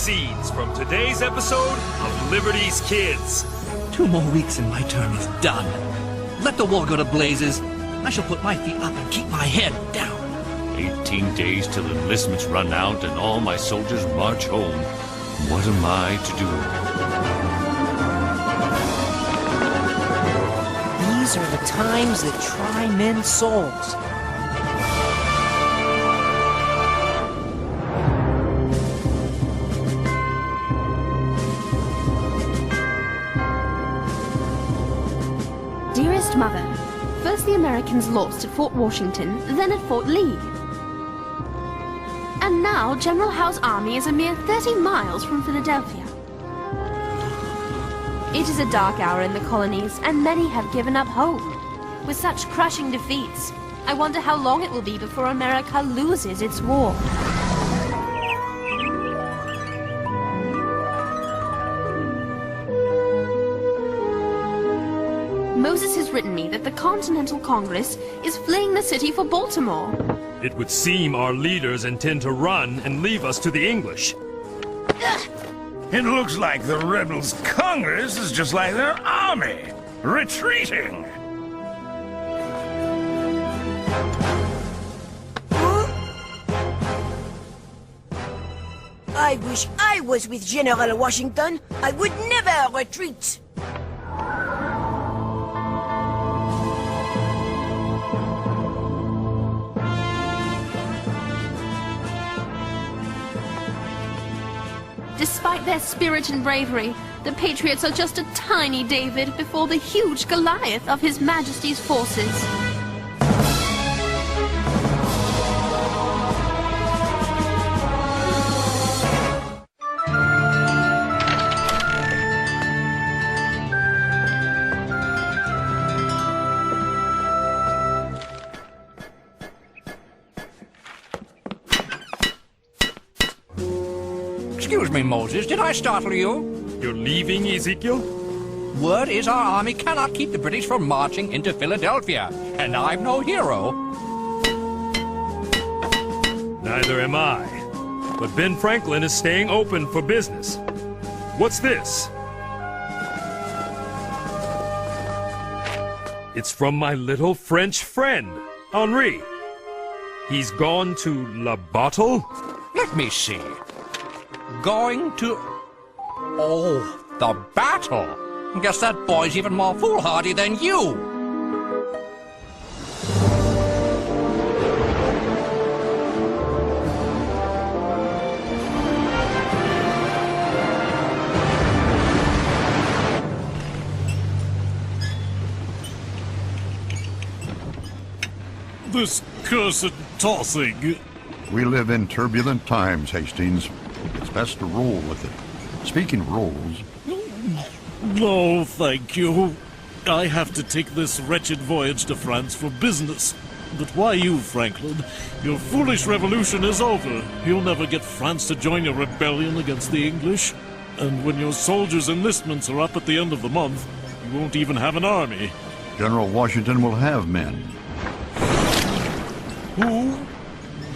scenes from today's episode of Liberty's Kids. 2 more weeks and my term is done. Let the war go to blazes. I shall put my feet up and keep my head down. 18 days till enlistments run out and all my soldiers march home. What am I to do? These are the times that try men's souls. Dearest Mother, first the Americans lost at Fort Washington, then at Fort Lee. And now General Howe's army is a mere 30 miles from Philadelphia. It is a dark hour in the colonies, and many have given up hope. With such crushing defeats, I wonder how long it will be before America loses its war. Moses has written me that the Continental Congress is fleeing the city for Baltimore. It would seem our leaders intend to run and leave us to the English. It looks like the rebels' Congress is just like their army, retreating. I wish I was with General Washington. I would never retreat. Despite their spirit and bravery, the Patriots are just a tiny David before the huge Goliath of His Majesty's forces. Excuse me, Moses, did I startle you? You're leaving, Ezekiel? Word is our army cannot keep the British from marching into Philadelphia, and I'm no hero. Neither am I. But Ben Franklin is staying open for business. What's this? It's from my little French friend, Henri. He's gone to La Bottle? Let me see. Going to... Oh, the battle. Guess that boy's even more foolhardy than you. This cursed tossing. We live in turbulent times, Hastings. It's best to roll with it. Speaking of rolls... No, thank you. I have to take this wretched voyage to France for business. But why you, Franklin? Your foolish revolution is over. You'll never get France to join your rebellion against the English. And when your soldiers' enlistments are up at the end of the month, you won't even have an army. General Washington will have men. Who?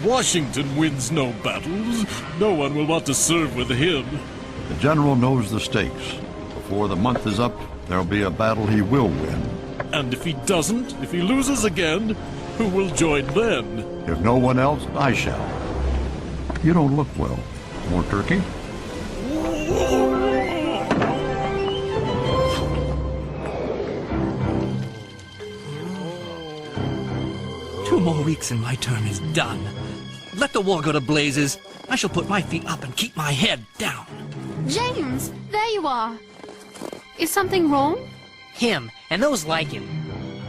Washington wins no battles. No one will want to serve with him. The general knows the stakes. Before the month is up, there'll be a battle he will win. And if he doesn't, if he loses again, who will join then? If no one else, I shall. You don't look well. More turkey? Two more weeks and my term is done. Let the war go to blazes. I shall put my feet up and keep my head down. James, there you are. Is something wrong? Him, and those like him.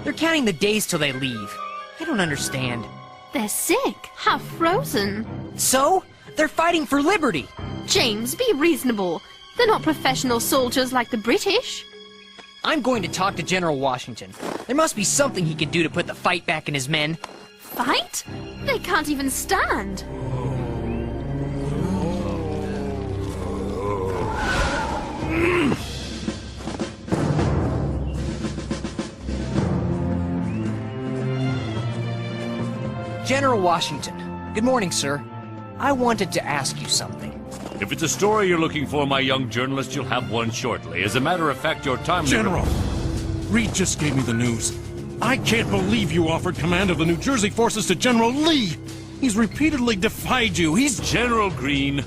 They're counting the days till they leave. I don't understand. They're sick, half frozen. So? They're fighting for liberty. James, be reasonable. They're not professional soldiers like the British. I'm going to talk to General Washington. There must be something he can do to put the fight back in his men. Fight? They can't even stand. General Washington. Good morning, sir. I wanted to ask you something. If it's a story you're looking for, my young journalist, you'll have one shortly. As a matter of fact, your time... General, Reed just gave me the news. I can't believe you offered command of the New Jersey forces to General Lee. He's repeatedly defied you. He's... General Green.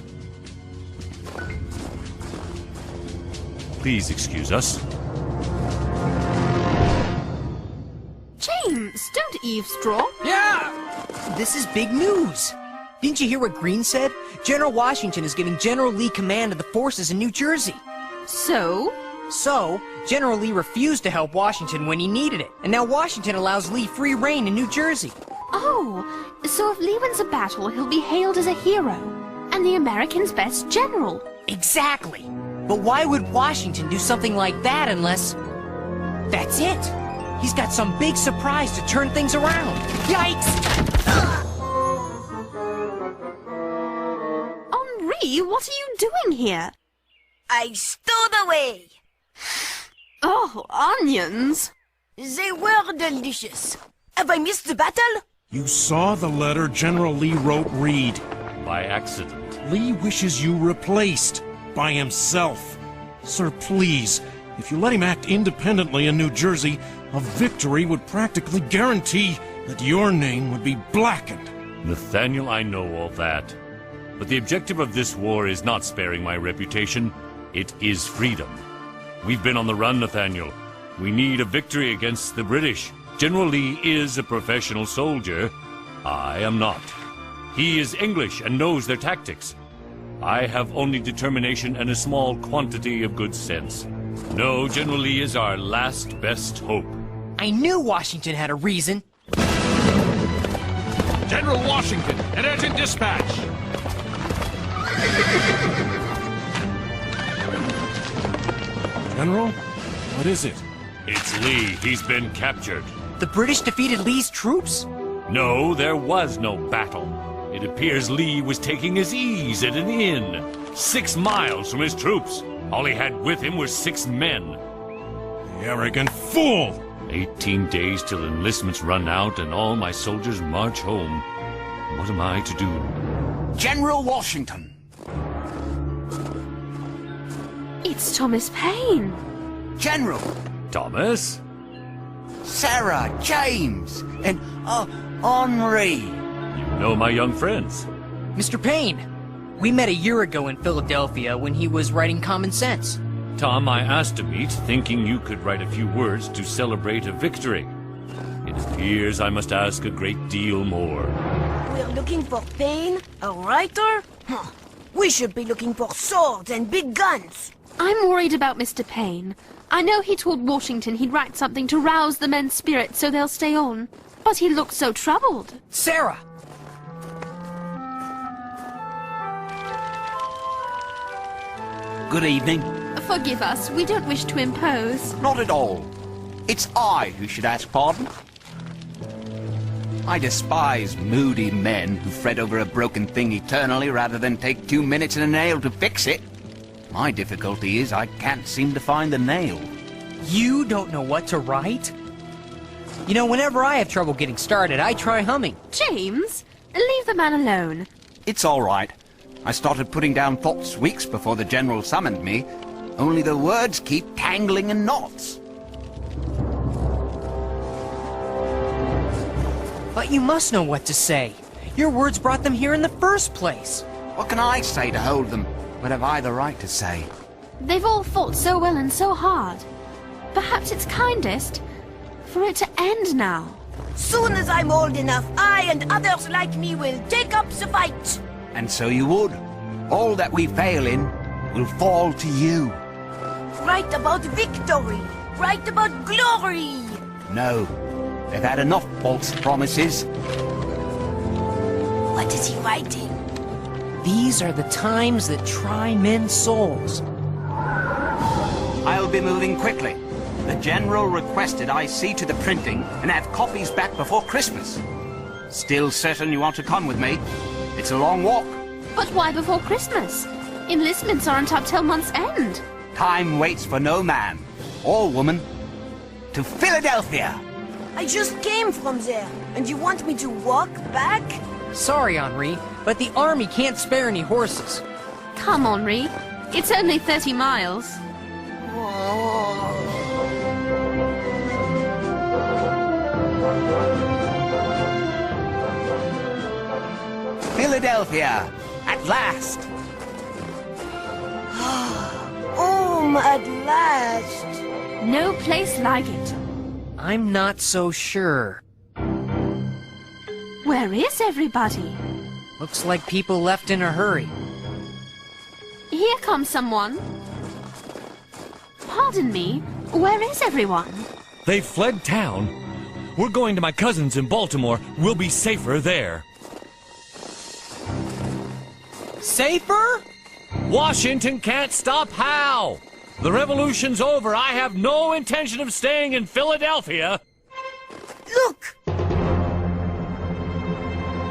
Please excuse us. James, don't eavesdrop. Yeah! This is big news. Didn't you hear what Green said? General Washington is giving General Lee command of the forces in New Jersey. So? So, General Lee refused to help Washington when he needed it, and now Washington allows Lee free reign in New Jersey. Oh, so if Lee wins a battle, he'll be hailed as a hero, and the Americans' best general. Exactly. But why would Washington do something like that unless... That's it. He's got some big surprise to turn things around. Yikes! Henri, what are you doing here? I stowed away. Oh, onions. They were delicious. Have I missed the battle? You saw the letter General Lee wrote Reed. By accident. Lee wishes you replaced by himself. Sir, please, if you let him act independently in New Jersey, a victory would practically guarantee that your name would be blackened. Nathaniel, I know all that. But the objective of this war is not sparing my reputation. It is freedom. We've been on the run, Nathaniel. We need a victory against the British. General Lee is a professional soldier. I am not. He is English and knows their tactics. I have only determination and a small quantity of good sense. No, General Lee is our last best hope. I knew Washington had a reason. General Washington, an urgent dispatch. General, what is it? It's Lee. He's been captured. The British defeated Lee's troops? No, there was no battle. It appears Lee was taking his ease at an inn, 6 miles from his troops. All he had with him were 6 men. The arrogant fool! 18 days till enlistments run out and all my soldiers march home. What am I to do? General Washington. It's Thomas Paine. General. Thomas? Sarah, James, and Henri. You know my young friends. Mr. Paine, we met a year ago in Philadelphia when he was writing Common Sense. Tom, I asked to meet, thinking you could write a few words to celebrate a victory. It appears I must ask a great deal more. We're looking for Paine, a writer? Huh. We should be looking for swords and big guns. I'm worried about Mr. Paine. I know he told Washington he'd write something to rouse the men's spirit so they'll stay on. But he looks so troubled. Sarah! Good evening. Forgive us, we don't wish to impose. Not at all. It's I who should ask pardon. I despise moody men who fret over a broken thing eternally rather than take 2 minutes and a nail to fix it. My difficulty is I can't seem to find the nail. You don't know what to write? You know, whenever I have trouble getting started, I try humming. James, leave the man alone. It's all right. I started putting down thoughts weeks before the general summoned me, only the words keep tangling in knots. But you must know what to say. Your words brought them here in the first place. What can I say to hold them? What have I the right to say? They've all fought so well and so hard. Perhaps it's kindest for it to end now. Soon as I'm old enough, I and others like me will take up the fight. And so you would. All that we fail in will fall to you. Write about victory. Write about glory. No. They've had enough false promises. What is he writing? These are the times that try men's souls. I'll be moving quickly. The general requested I see to the printing and have copies back before Christmas. Still certain you want to come with me? It's a long walk. But why before Christmas? Enlistments aren't up till month's end. Time waits for no man or woman. To Philadelphia! I just came from there, and you want me to walk back? Sorry, Henri, but the army can't spare any horses. Come, Henri. It's only 30 miles. Philadelphia, at last. At last. No place like it. I'm not so sure. Where is everybody? Looks like people left in a hurry. Here comes someone. Pardon me, where is everyone? They fled town. We're going to my cousin's in Baltimore. We'll be safer there. Safer? Washington can't stop Hal! The revolution's over. I have no intention of staying in Philadelphia. Look!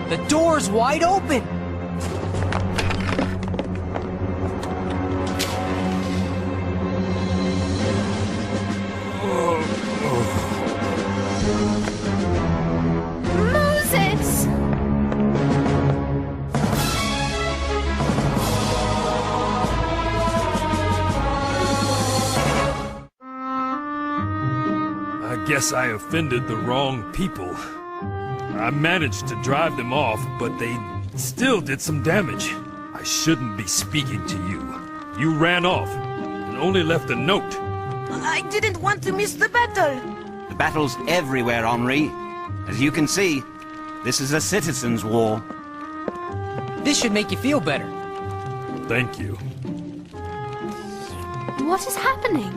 The door's wide open. Moses! I guess I offended the wrong people. I managed to drive them off, but they still did some damage. I shouldn't be speaking to you. You ran off and only left a note. I didn't want to miss the battle. The battle's everywhere, Henri. As you can see, this is a citizens' war. This should make you feel better. Thank you. What is happening?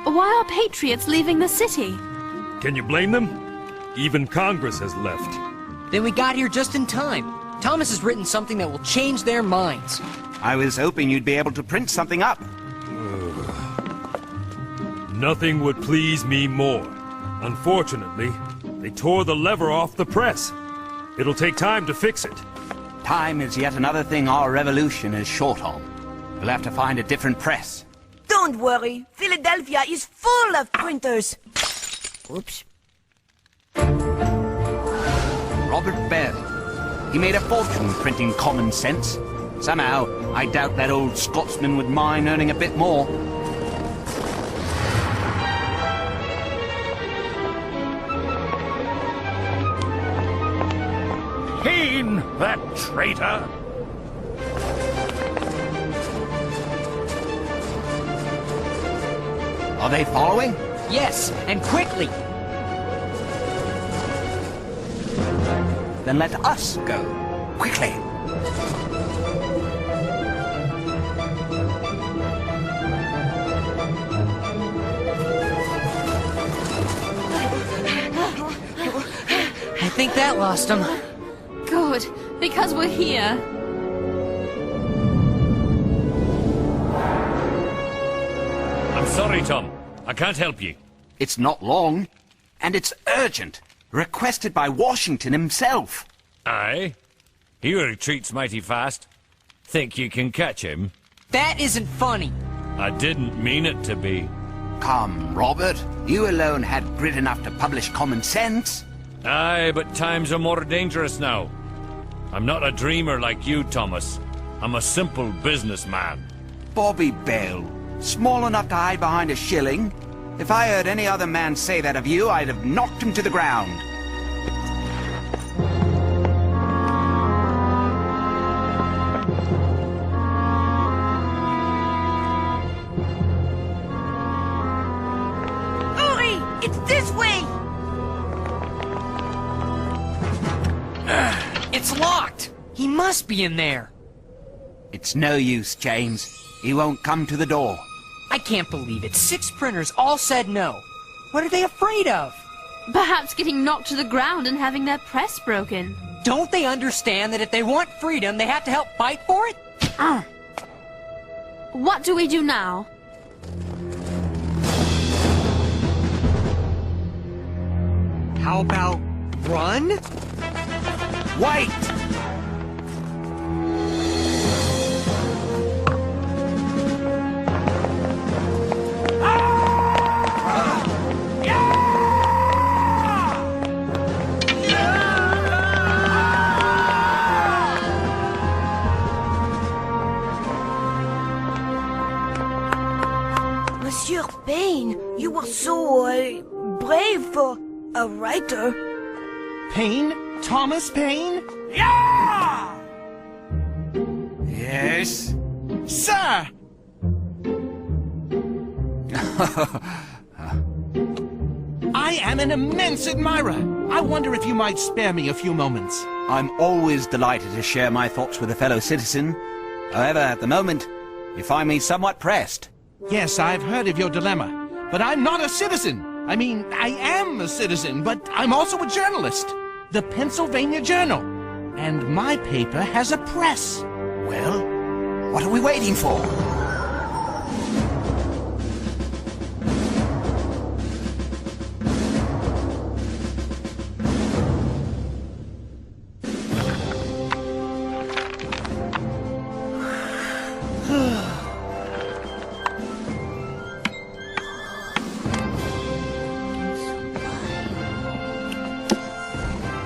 Why are patriots leaving the city? Can you blame them? Even Congress has left. Then we got here just in time. Thomas has written something that will change their minds. I was hoping you'd be able to print something up. Nothing would please me more. Unfortunately, they tore the lever off the press. It'll take time to fix it. Time is yet another thing our revolution is short on. We'll have to find a different press. Don't worry. Philadelphia is full of printers. Oops. Robert Bell. He made a fortune printing common sense. Somehow, I doubt that old Scotsman would mind earning a bit more. Paine, that traitor! Are they following? Yes, and quickly. Then let us go. Quickly. I think that lost him. Good, because we're here. I'm sorry, Tom. I can't help you. It's not long, and it's urgent. Requested by Washington himself. Aye? He retreats mighty fast. Think you can catch him? That isn't funny. I didn't mean it to be. Come, Robert. You alone had grit enough to publish common sense. Aye, but times are more dangerous now. I'm not a dreamer like you, Thomas. I'm a simple businessman. Bobby Bell. Small enough to hide behind a shilling. If I heard any other man say that of you, I'd have knocked him to the ground. Hurry! It's this way! It's locked. He must be in there. It's no use, James. He won't come to the door. I can't believe it. 6 printers all said no. What are they afraid of? Perhaps getting knocked to the ground and having their press broken. Don't they understand that if they want freedom, they have to help fight for it? What do we do now? How about run? Wait! brave for a writer. Paine? Thomas Paine? Yeah! Yes? Sir! I am an immense admirer. I wonder if you might spare me a few moments. I'm always delighted to share my thoughts with a fellow citizen. However, at the moment, you find me somewhat pressed. Yes, I've heard of your dilemma, but I'm not a citizen. I mean, I am a citizen, but I'm also a journalist. The Pennsylvania Journal. And my paper has a press. Well, what are we waiting for?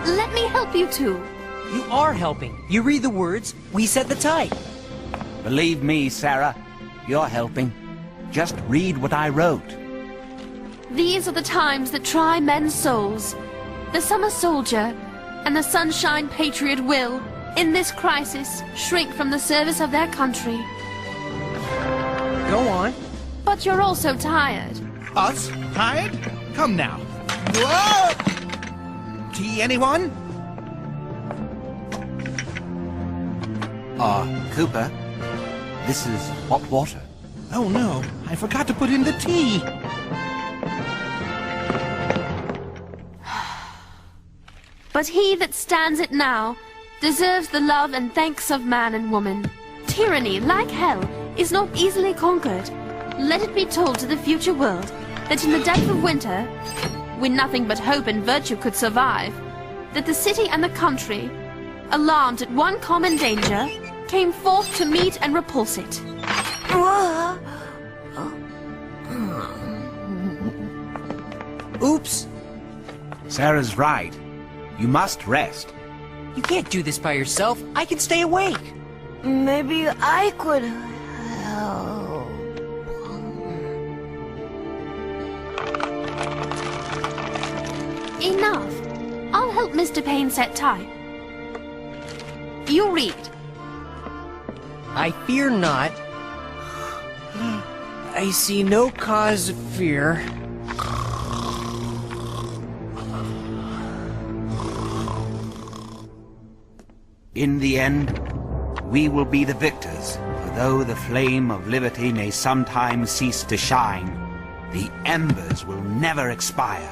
Let me help you two. You are helping. You read the words, we set the type. Believe me, Sarah, you're helping. Just read what I wrote. These are the times that try men's souls. The summer soldier and the sunshine patriot will, in this crisis, shrink from the service of their country. Go on. But you're also tired. Us? Tired? Come now. Whoa! Tea, anyone? Cooper, this is hot water. Oh no, I forgot to put in the tea. But he that stands it now deserves the love and thanks of man and woman. Tyranny, like hell, is not easily conquered. Let it be told to the future world that in the depth of winter, when nothing but hope and virtue could survive, that the city and the country, alarmed at one common danger, came forth to meet and repulse it. Oops. Sarah's right. You must rest. You can't do this by yourself. I can stay awake. Maybe I could help. Enough. I'll help Mr. Paine set type. You read. I fear not. I see no cause of fear. In the end, we will be the victors, for though the flame of liberty may sometimes cease to shine, the embers will never expire.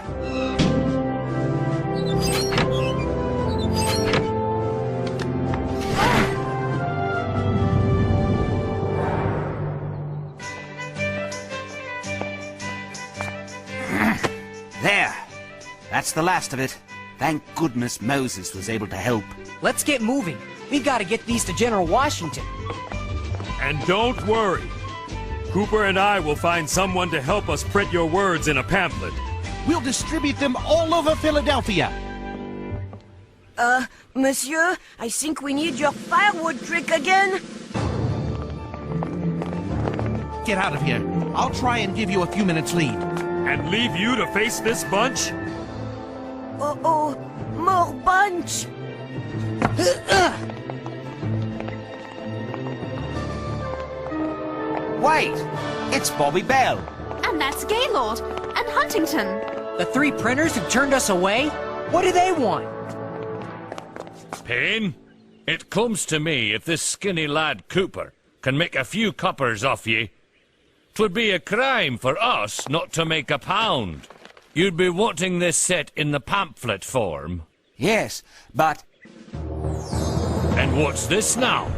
There! That's the last of it. Thank goodness Moses was able to help. Let's get moving. We've got to get these to General Washington. And don't worry. Cooper and I will find someone to help us print your words in a pamphlet. We'll distribute them all over Philadelphia. Monsieur, I think we need your firewood trick again. Get out of here. I'll try and give you a few minutes lead. And leave you to face this bunch? Uh-oh, more bunch. Wait! It's Bobby Bell. And that's Gaylord and Huntington. The three printers who turned us away? What do they want? Paine, it comes to me if this skinny lad Cooper can make a few coppers off ye, 'twould be a crime for us not to make a pound. You'd be wanting this set in the pamphlet form. Yes, but... And what's this now?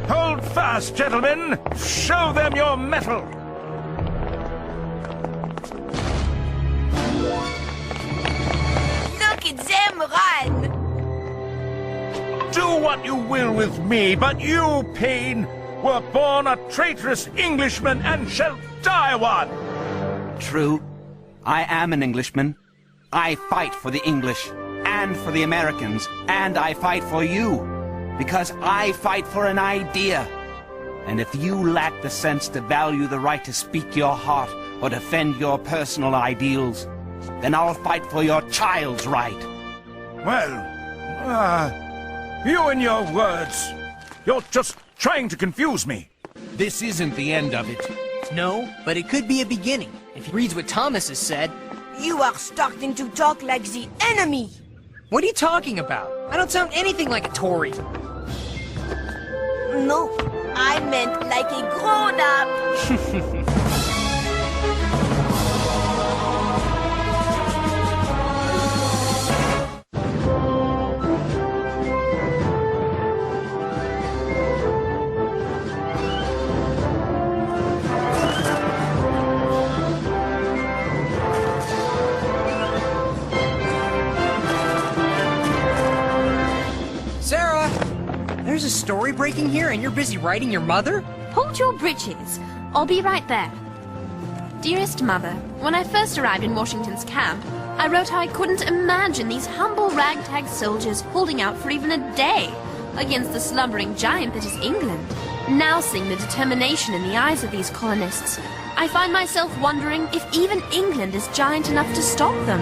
Hold fast, gentlemen! Show them your mettle! Look at them run! Do what you will with me, but you, Paine, were born a traitorous Englishman and shall die one! True. I am an Englishman. I fight for the English, and for the Americans, and I fight for you, because I fight for an idea. And if you lack the sense to value the right to speak your heart or defend your personal ideals, then I'll fight for your child's right. Well, you and your words. You're just trying to confuse me. This isn't the end of it. No, but it could be a beginning. If he reads what Thomas has said. You are starting to talk like the enemy. What are you talking about? I don't sound anything like a Tory. No, I meant like a grown-up. Sarah! There's a story breaking here and you're busy writing your mother? Hold your britches. I'll be right there. Dearest Mother, when I first arrived in Washington's camp, I wrote how I couldn't imagine these humble ragtag soldiers holding out for even a day against the slumbering giant that is England. Now seeing the determination in the eyes of these colonists, I find myself wondering if even England is giant enough to stop them.